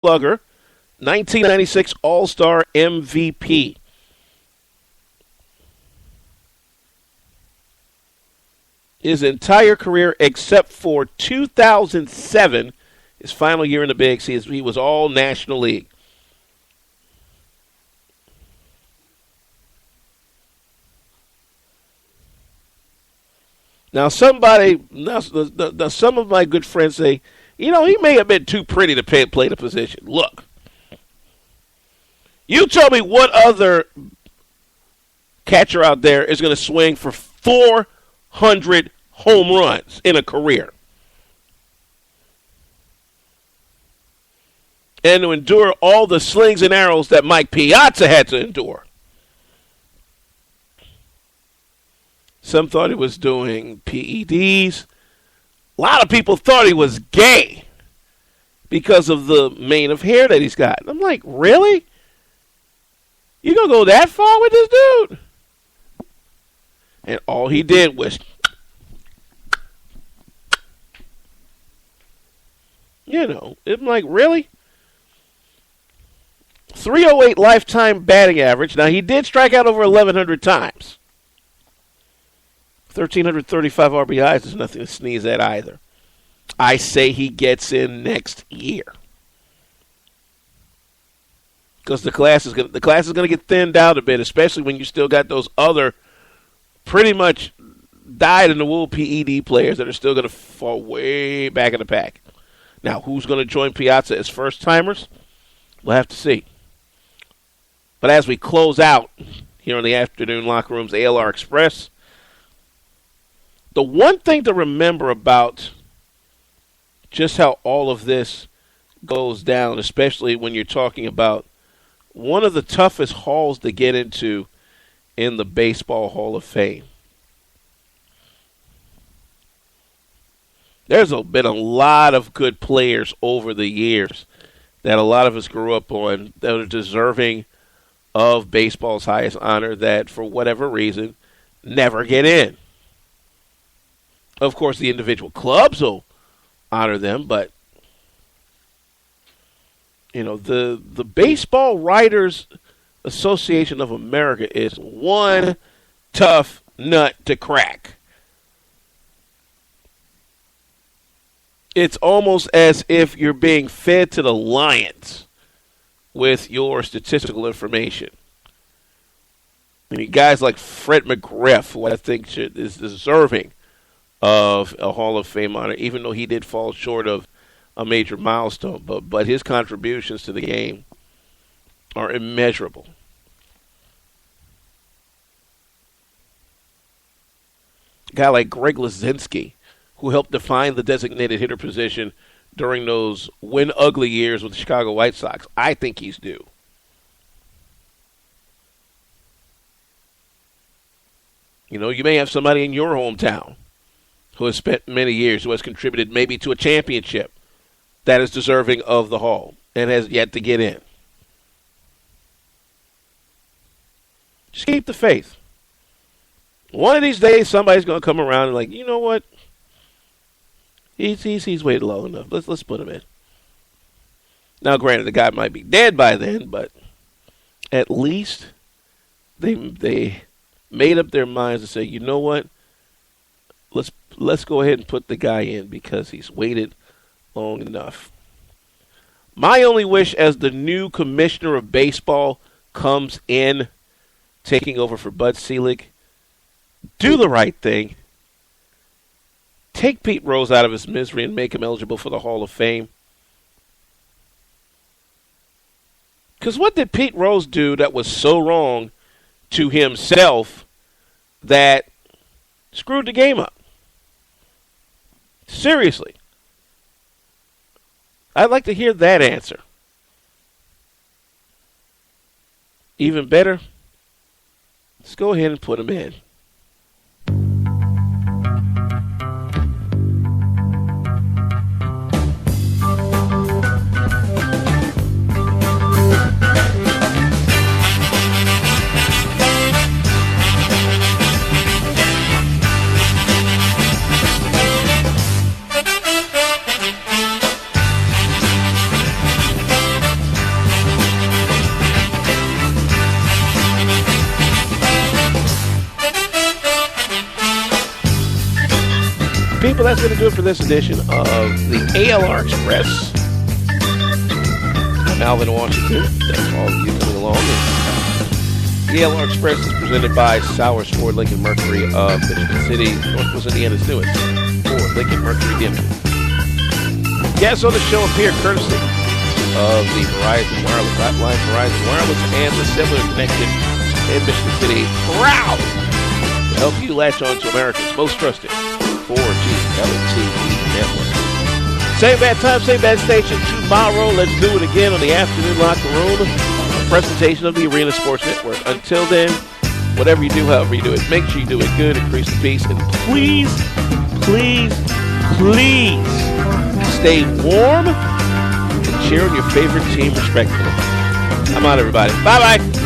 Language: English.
slugger, 1996 All-Star MVP. His entire career, except for 2007, his final year in the Bigs, he was all National League. Now, some of my good friends say, he may have been too pretty to play the position. Look, you tell me what other catcher out there is going to swing for 400 home runs in a career and to endure all the slings and arrows that Mike Piazza had to endure. Some thought he was doing PEDs. A lot of people thought he was gay because of the mane of hair that he's got. I'm like, really? You gonna go that far with this dude? And all he did was, I'm like, really? 308 lifetime batting average. Now, he did strike out over 1,100 times. 1,335 RBIs is nothing to sneeze at either. I say he gets in next year because the class is going to get thinned out a bit, especially when you still got those other pretty much died in the wool PED players that are still going to fall way back in the pack. Now, who's going to join Piazza as first timers? We'll have to see. But as we close out here on the afternoon locker rooms, ALR Express. The one thing to remember about just how all of this goes down, especially when you're talking about one of the toughest halls to get into in the Baseball Hall of Fame. There's been a lot of good players over the years that a lot of us grew up on that are deserving of baseball's highest honor that, for whatever reason, never get in. Of course, the individual clubs will honor them, but the Baseball Writers Association of America is one tough nut to crack. It's almost as if you're being fed to the lions with your statistical information. I mean, guys like Fred McGriff, who I think is deserving of a Hall of Fame honor, even though he did fall short of a major milestone. But his contributions to the game are immeasurable. A guy like Greg Lazinski, who helped define the designated hitter position during those win ugly years with the Chicago White Sox, I think he's due. You may have somebody in your hometown who has spent many years, who has contributed maybe to a championship that is deserving of the Hall and has yet to get in. Just keep the faith. One of these days, somebody's going to come around and like, you know what? He's waited long enough. Let's put him in. Now, granted, the guy might be dead by then, but at least they made up their minds to say, you know what? Let's go ahead and put the guy in because he's waited long enough. My only wish as the new commissioner of baseball comes in, taking over for Bud Selig, do the right thing. Take Pete Rose out of his misery and make him eligible for the Hall of Fame. Because what did Pete Rose do that was so wrong to himself that screwed the game up? Seriously. I'd like to hear that answer. Even better, let's go ahead and put him in. but that's going to do it for this edition of the ALR Express. I'm Alvin Washington. Thanks for all of you coming along. The ALR Express is presented by Sauers Ford Lincoln Mercury of Michigan City, Northwest Indiana's newest Ford Lincoln Mercury dealer. Guests on the show appear courtesy of the Verizon Wireless Hotline, Verizon Wireless, and the Cellular Connection in Michigan City. Proud to help you latch on to America's most trusted 4G LTE network. Same bad time, same bad station tomorrow. Let's do it again on the Afternoon Locker Room, a presentation of the Arena Sports Network. Until then, whatever you do, however you do it, make sure you do it good, increase the peace, and please, please, please stay warm and cheer on your favorite team respectfully. I'm out, everybody. Bye-bye.